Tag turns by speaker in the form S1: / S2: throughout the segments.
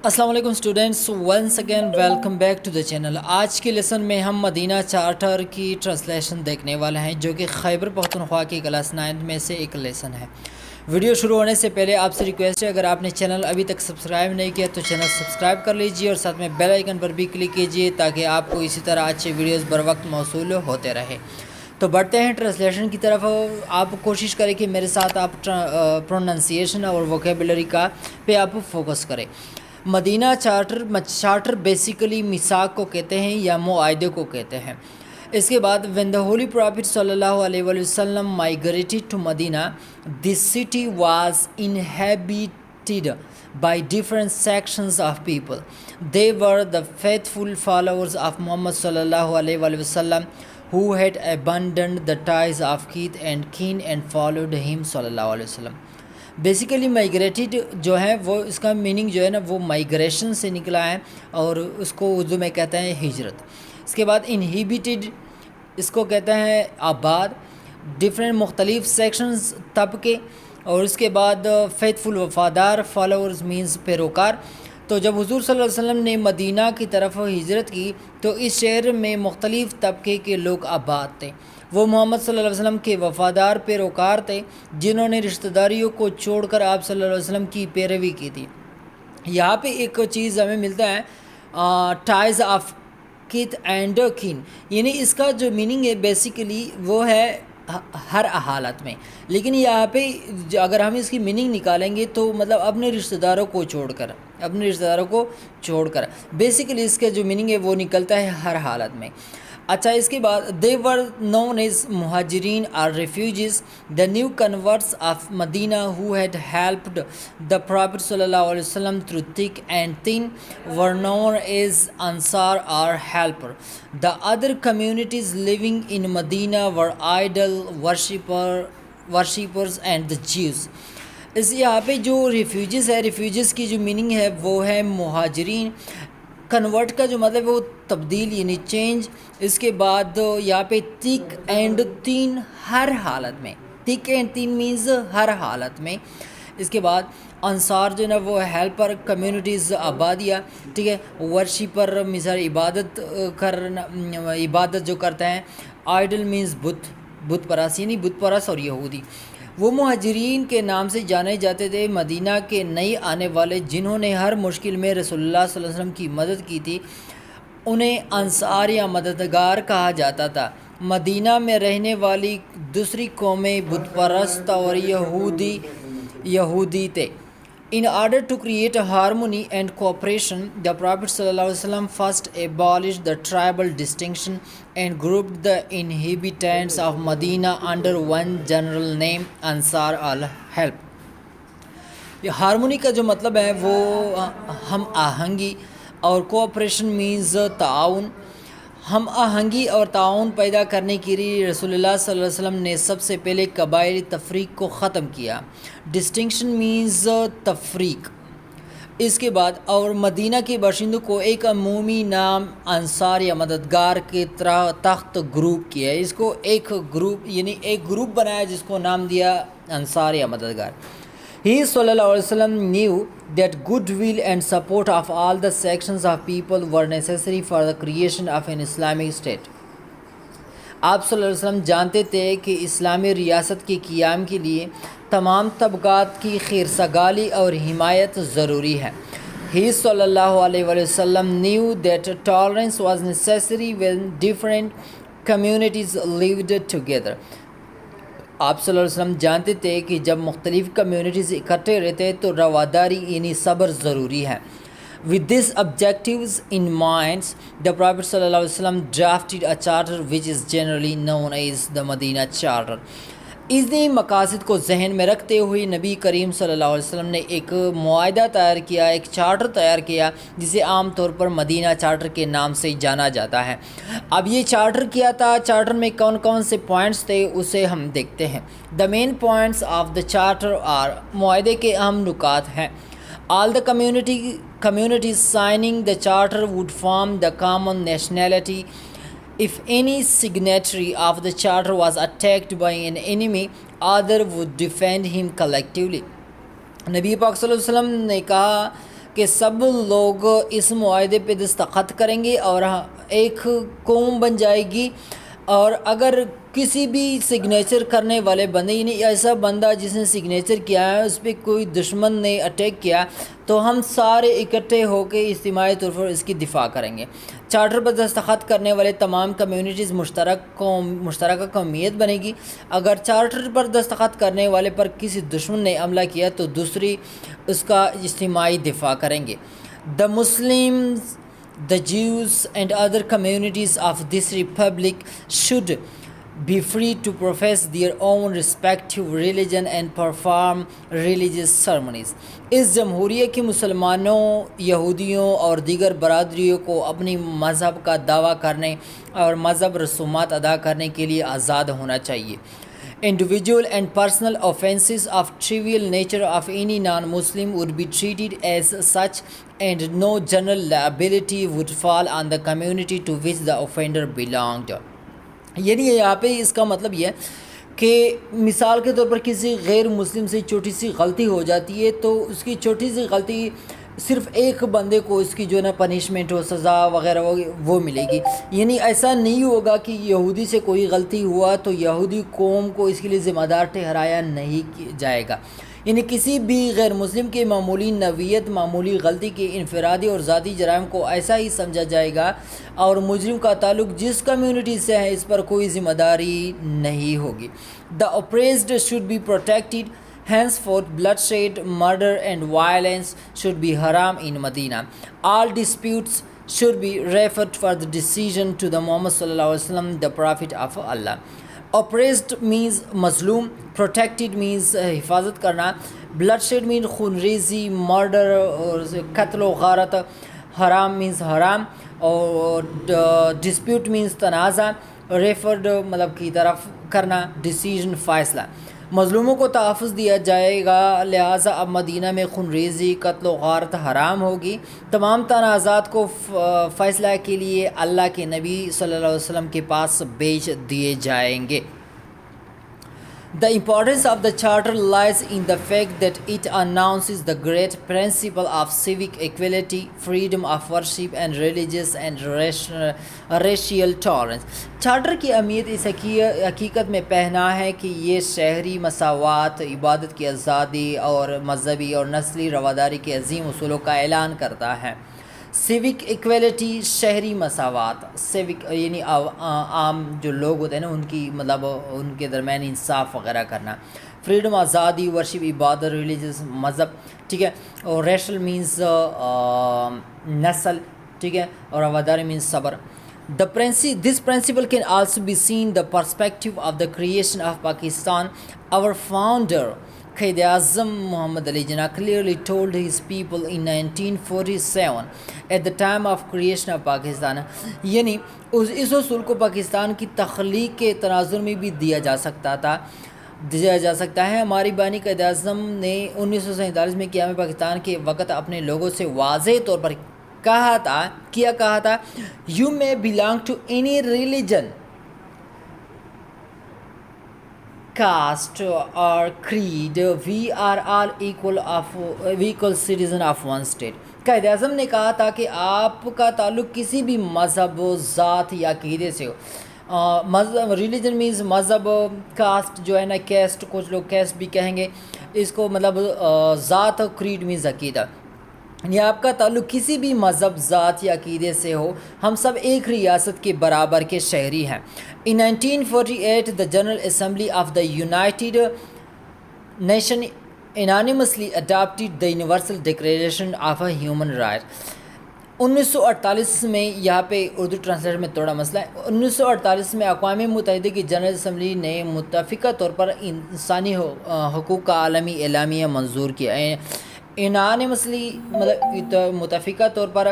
S1: السلام علیکم students, once again welcome back to the channel. آج کے لیسن میں ہم مدینہ چارٹر کی ٹرانسلیشن دیکھنے والے ہیں، جو کہ خیبر پختونخوا کی کلاس 9 میں سے ایک لیسن ہے۔ ویڈیو شروع ہونے سے پہلے آپ سے ریکویسٹ ہے، اگر آپ نے چینل ابھی تک سبسکرائب نہیں کیا تو چینل سبسکرائب کر لیجئے اور ساتھ میں بیل آئیکن پر بھی کلک کیجئے تاکہ آپ کو اسی طرح اچھے ویڈیوز بر وقت موصول ہوتے رہے۔ تو بڑھتے ہیں ٹرانسلیشن کی طرف۔ آپ کوشش کریں کہ میرے ساتھ آپ پروننسیشن اور ووکیبلری کا پہ آپ فوکس کریں۔ مدینہ چارٹر بیسیکلی میثاق کو کہتے ہیں یا معاہدے کو کہتے ہیں۔ اس کے بعد when the holy prophet صلی اللہ علیہ وسلم migrated to Medina, this city was inhabited by different sections of people. They were the faithful followers of Muhammad صلی اللہ علیہ وسلم who had abandoned the ties of kith and kin and followed him صلی اللہ علیہ وسلم۔ Basically migrated جو ہے وہ اس کا میننگ جو ہے نا وہ مائگریشن سے نکلا ہے اور اس کو اردو میں کہتے ہیں ہجرت۔ اس کے بعد انہیبیٹڈ اس کو کہتے ہیں آباد، ڈفرینٹ مختلف سیکشنز طبقے، اور اس کے بعد فیتھفل وفادار، فالوورز مینز پیروکار۔ تو جب حضور صلی اللہ علیہ وسلم نے مدینہ کی طرف ہجرت کی تو اس شہر میں مختلف طبقے کے لوگ آباد تھے۔ وہ محمد صلی اللہ علیہ وسلم کے وفادار پیروکار تھے جنہوں نے رشتہ داریوں کو چھوڑ کر آپ صلی اللہ علیہ وسلم کی پیروی کی تھی۔ یہاں پہ ایک چیز ہمیں ملتا ہے، ٹائز آف کت اینڈ کین، یعنی اس کا جو میننگ ہے بیسیکلی وہ ہے ہر حالت میں، لیکن یہاں پہ اگر ہم اس کی میننگ نکالیں گے تو مطلب اپنے رشتہ داروں کو چھوڑ کر بیسیکلی اس کا جو میننگ ہے وہ نکلتا ہے ہر حالت میں۔ اچھا، اس کے بعد they were known as مہاجرین or refugees. The new converts of Medina who had helped the Prophet صلی اللہ علیہ وسلم through thick and thin were known as Ansar or helper. The other communities living in Medina were idol worshippers and the Jews. اس یہاں پہ جو refugees ہے، refugees کی جو meaning ہے وہ ہے مہاجرین۔ کنورٹ کا جو مطلب ہے وہ تبدیل یعنی چینج۔ اس کے بعد یہاں پہ تھک اینڈ تین ہر حالت میں، تھک اینڈ تین مینز ہر حالت میں۔ اس کے بعد انصار جو ہے نا وہ ہیلپر، کمیونٹیز آبادیہ، ٹھیک ہے، ورشیپر مثال عبادت جو کرتے ہیں، آئیڈل مینز بت پرست یعنی بت پرست اور یہودی۔ وہ مہاجرین کے نام سے جانے جاتے تھے، مدینہ کے نئے آنے والے جنہوں نے ہر مشکل میں رسول اللہ صلی اللہ علیہ وسلم کی مدد کی تھی انہیں انصار یا مددگار کہا جاتا تھا۔ مدینہ میں رہنے والی دوسری قومیں بت پرست اور یہودی تھے۔ In order to create a harmony and cooperation, the Prophet صلی اللہ علیہ وسلم first abolished the tribal distinction and grouped the inhabitants of Medina under one general name, Ansar al-Help. یہ ہارمونی کا جو مطلب ہے وہ ہم آہنگی اور کوآپریشن مینز تعاون۔ ہم آہنگی اور تعاون پیدا کرنے کے لیے رسول اللہ صلی اللہ علیہ وسلم نے سب سے پہلے قبائلی تفریق کو ختم کیا۔ ڈسٹنکشن مینز تفریق۔ اس کے بعد اور مدینہ کے باشندوں کو ایک عمومی نام انصار یا مددگار کے تحت گروپ کیا۔ اس کو ایک گروپ بنایا جس کو نام دیا انصار یا مددگار۔ He صلی اللہ علیہ وسلم knew that goodwill and support of all the sections of people were necessary for the creation of an Islamic state. آپ صلی اللہ علیہ وسلم جانتے تھے کہ اسلامی ریاست کے قیام کے لیے تمام طبقات کی خیرسگالی اور حمایت ضروری ہے۔ He صلی اللہ علیہ وسلم knew that tolerance was necessary when different communities lived together. آپ صلی اللہ علیہ وسلم جانتے تھے کہ جب مختلف کمیونٹیز اکٹھے رہتے تو رواداری یعنی صبر ضروری ہے۔ With these objectives in mind, the Prophet صلی اللہ علیہ وسلم drafted a charter which is generally known as the Madina Charter. اسی مقاصد کو ذہن میں رکھتے ہوئے نبی کریم صلی اللہ علیہ وسلم نے ایک معاہدہ تیار کیا، ایک چارٹر تیار کیا جسے عام طور پر مدینہ چارٹر کے نام سے جانا جاتا ہے۔ اب یہ چارٹر کیا تھا، چارٹر میں کون کون سے پوائنٹس تھے اسے ہم دیکھتے ہیں۔ The main points of the charter are، معاہدے کے اہم نکات ہیں۔ All the communities signing the charter would form the common nationality. If any signatory of the charter was attacked by an enemy, other would defend him collectively. نبی پاک صلی اللہ علیہ وسلم نے کہا کہ سب لوگ اس معاہدے پہ دستخط کریں گے اور ایک قوم بن جائے گی، اور اگر کسی بھی سگنیچر کرنے والے بندے، یعنی ایسا بندہ جس نے سگنیچر کیا ہے، اس پہ کوئی دشمن نے اٹیک کیا تو ہم سارے اکٹھے ہو کے اجتماعی طور پر اس کی دفاع کریں گے۔ چارٹر پر دستخط کرنے والے تمام کمیونٹیز مشترکہ قومیت بنے گی۔ اگر چارٹر پر دستخط کرنے والے پر کسی دشمن نے حملہ کیا تو دوسری اس کا اجتماعی دفاع کریں گے۔ The Muslims, the Jews and other communities of this republic should be free to profess their own respective religion and perform religious ceremonies۔ اس جمہوریہ کے مسلمانوں، یہودیوں اور دیگر برادریوں کو اپنی مذہب کا دعویٰ کرنے اور مذہب رسومات ادا کرنے کے لیے آزاد ہونا چاہیے۔ Individual and personal offenses of trivial nature of any non-Muslim would be treated as such, and no general liability would fall on the community to which the offender belonged۔ یعنی یہاں پہ اس کا مطلب یہ ہے کہ مثال کے طور پر کسی غیر مسلم سے چھوٹی سی غلطی ہو جاتی ہے تو اس کی چھوٹی سی غلطی صرف ایک بندے کو اس کی جو ہے نا پنشمنٹ ہو، سزا وغیرہ ہوگی، وہ ملے گی۔ یعنی ایسا نہیں ہوگا کہ یہودی سے کوئی غلطی ہوا تو یہودی قوم کو اس کے لیے ذمہ دار ٹھہرایا نہیں جائے گا۔ یعنی کسی بھی غیر مسلم کی معمولی نوعیت، معمولی غلطی کے انفرادی اور ذاتی جرائم کو ایسا ہی سمجھا جائے گا، اور مجرم کا تعلق جس کمیونٹی سے ہے اس پر کوئی ذمہ داری نہیں ہوگی۔ The oppressed should be protected. Henceforth, bloodshed, murder and violence should be haram in Medina. All disputes should be referred for the decision to the Muhammad sallallahu alaihi wasallam, the Prophet of Allah۔ Oppressed means مظلوم، protected means حفاظت کرنا، bloodshed means خونریزی، murder اور قتل و غارت، حرام means حرام، اور dispute means تنازع، referred مطلب کی طرف کرنا، decision فیصلہ۔ مظلوموں کو تحفظ دیا جائے گا، لہٰذا اب مدینہ میں خونریزی، قتل و غارت حرام ہوگی۔ تمام تنازعات کو فیصلہ کے لیے اللہ کے نبی صلی اللہ علیہ وسلم کے پاس بھیج دیے جائیں گے۔ The importance of the charter lies in the fact that it announces the great principle of civic equality, freedom of worship and religious and racial tolerance۔ Charter کی اہمیت اس حقیقت میں پہنا ہے کہ یہ شہری مساوات، عبادت کی آزادی اور مذہبی اور نسلی رواداری کے عظیم اصولوں کا اعلان کرتا ہے۔ سیوک ایکویلٹی، شہری مساوات، سیوک یعنی عام جو لوگ ہوتے ہیں نا ان کی مطلب ان کے درمیان انصاف وغیرہ کرنا، فریڈم آزادی، ورشپ عبادت، ریلیجس مذہب، ٹھیک ہے، اور ریشل مینز نسل، ٹھیک ہے، اور رواداری مینز صبر۔ This principle can also be seen the perspective of the creation of Pakistan. Our founder Quaid Muhammad Ali Jinnah clearly told his people in 1947 at the time of creation of Pakistan۔ یعنی اس اصول کو پاکستان کی تخلیق کے تناظر میں بھی دیا جا سکتا ہے۔ ہماری بانی قائد اعظم نے 1947 میں قیام پاکستان کے وقت اپنے لوگوں سے واضح طور پر کہا تھا you may belong to any religion, caste or creed, we are all equal citizen of one state۔ Quaid Azam نے کہا تھا کہ آپ کا تعلق کسی بھی مذہب، ذات یا عقیدے سے ہو۔ مذہب، ریلیجن مینز مذہب، کاسٹ جو ہے نا، کیسٹ کچھ لوگ کیسٹ بھی کہیں گے اس کو، مطلب ذات، کریڈ مینز عقیدہ، یعنی آپ کا تعلق کسی بھی مذہب، ذات یا عقیدے سے ہو، ہم سب ایک ریاست کے برابر کے شہری ہیں۔ In 1948 the General Assembly of the United Nations unanimously adopted the Universal Declaration of Human Rights۔ 1948 میں، یہاں پہ اردو ٹرانسلیشن میں تھوڑا مسئلہ ہے، 1948 میں اقوام متحدہ کی جنرل اسمبلی نے متفقہ طور پر انسانی حقوق کا عالمی اعلامیہ منظور کیا۔ انانیمسلی مطلب متفقہ طور پر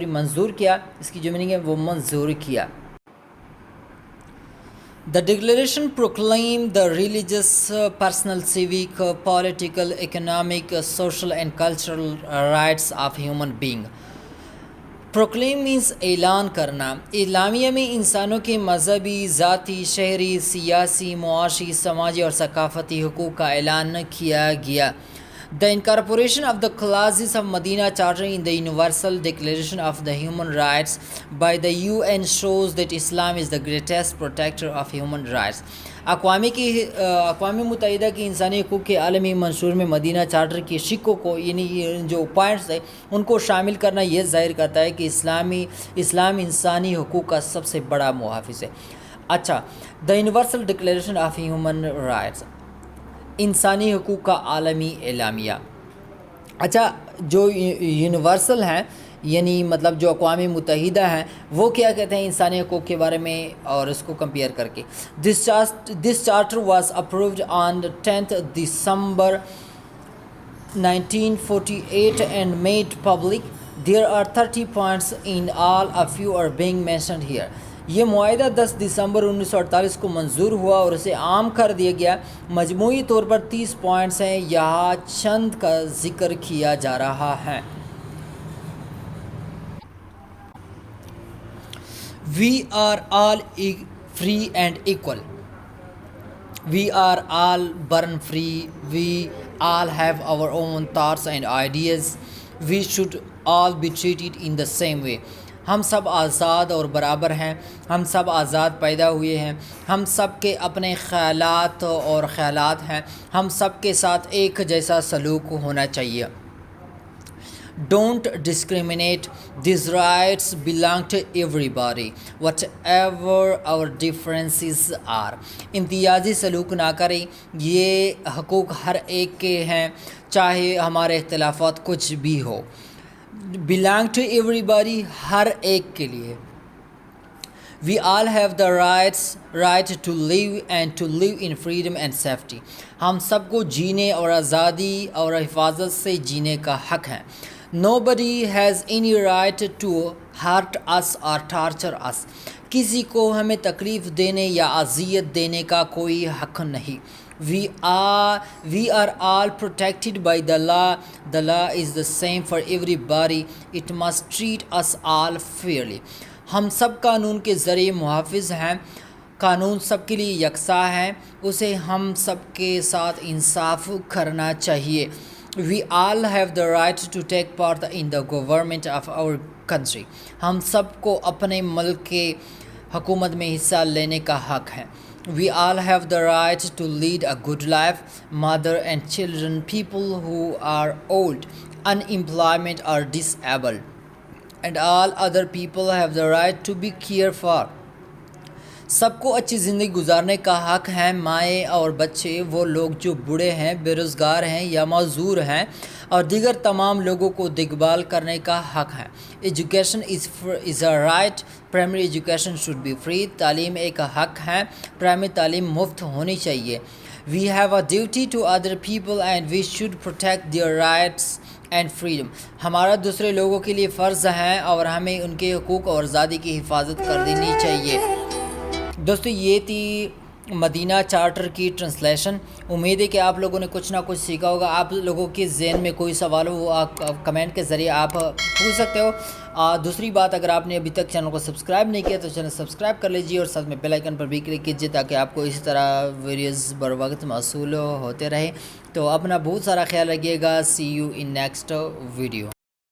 S1: منظور کیا، اس کی جو میننگ ہے وہ منظور کیا۔ The declaration proclaimed the religious, personal, civic, political, economic, social and cultural rights of human being۔ Proclaim means اعلان کرنا۔ اعلامیہ میں انسانوں کے مذہبی، ذاتی، شہری، سیاسی، معاشی، سماجی اور ثقافتی حقوق کا اعلان کیا گیا۔ The incorporation of the clauses of Madina Charter in the Universal Declaration of the Human Rights by the UN shows that Islam is the greatest protector of human rights. اقوام متحدہ کی انسانی حقوق کے عالمی منشور میں مدینہ چارٹر کی شقوں کو یعنی جو پوائنٹس ہیں ان کو شامل کرنا یہ ظاہر کرتا ہے کہ اسلام انسانی حقوق کا سب سے بڑا محافظ ہے. اچھا، the universal declaration of human rights, انسانی حقوق کا عالمی اعلامیہ. اچھا، جو یونیورسل ہیں یعنی مطلب جو اقوام متحدہ ہیں وہ کیا کہتے ہیں انسانی حقوق کے بارے میں اور اس کو کمپیئر کر کے. This charter was approved on 10 December 1948 and made public. There are 30 points in all, a few are being mentioned here. یہ معاہدہ 10 دسمبر 1948 کو منظور ہوا اور اسے عام کر دیا گیا. مجموعی طور پر 30 پوائنٹس ہیں، یہاں چند کا ذکر کیا جا رہا ہے. We are all free and equal. We are all born free. We all have our own thoughts and ideas. We should all be treated in the same way. ہم سب آزاد اور برابر ہیں، ہم سب آزاد پیدا ہوئے ہیں، ہم سب کے اپنے خیالات اور خیالات ہیں، ہم سب کے ساتھ ایک جیسا سلوک ہونا چاہیے. Don't discriminate. These rights belong to everybody, whatever our differences are. امتیازی سلوک نہ کریں، یہ حقوق ہر ایک کے ہیں چاہے ہمارے اختلافات کچھ بھی ہو. belong to everybody، ہر ایک کے لیے. We all have the right to live and to live in freedom and safety. ہم سب کو جینے اور آزادی اور حفاظت سے جینے کا حق ہے. Nobody has any right to hurt us or torture us. کسی کو ہمیں تکلیف دینے یا اذیت دینے کا کوئی حق نہیں. We are all protected by the law. The law is the same for everybody. It must treat us all fairly. ہم سب قانون کے ذریعے محافظ ہیں، قانون سب کے لیے یکساں ہے، اسے ہم سب کے ساتھ انصاف کرنا چاہیے. We all have the right to take part in the government of our country. ہم سب کو اپنے ملک کے حکومت میں حصہ لینے کا حق ہے. We all have the right to lead a good life. Mother and children, people who are old, unemployment or disabled, and all other people have the right to be cared for. سب کو اچھی زندگی گزارنے کا حق ہے. مائیں اور بچے، وہ لوگ جو بوڑھے ہیں، بے روزگار ہیں یا معذور ہیں اور دیگر تمام لوگوں کو دیکھ بھال کرنے کا حق ہے. Education is a right. Primary education should be free. تعلیم ایک حق ہے، پرائمری تعلیم مفت ہونی چاہیے. We have a duty to other people and we should protect their rights and freedom. ہمارا دوسرے لوگوں کے لیے فرض ہے اور ہمیں ان کے حقوق اور آزادی کی حفاظت کر دینی چاہیے. دوستو، یہ تھی مدینہ چارٹر کی ٹرانسلیشن. امید ہے کہ آپ لوگوں نے کچھ نہ کچھ سیکھا ہوگا. آپ لوگوں کے ذہن میں کوئی سوال ہو وہ آپ کمنٹ کے ذریعے آپ پوچھ سکتے ہو. دوسری بات، اگر آپ نے ابھی تک چینل کو سبسکرائب نہیں کیا تو چینل سبسکرائب کر لیجیے اور ساتھ میں بیل آئیکن پر بھی کلک کیجیے تاکہ آپ کو اسی طرح ویڈیوز بر وقت موصول ہوتے رہیں. تو اپنا بہت سارا خیال رکھیے گا. سی یو ان نیکسٹ ویڈیو.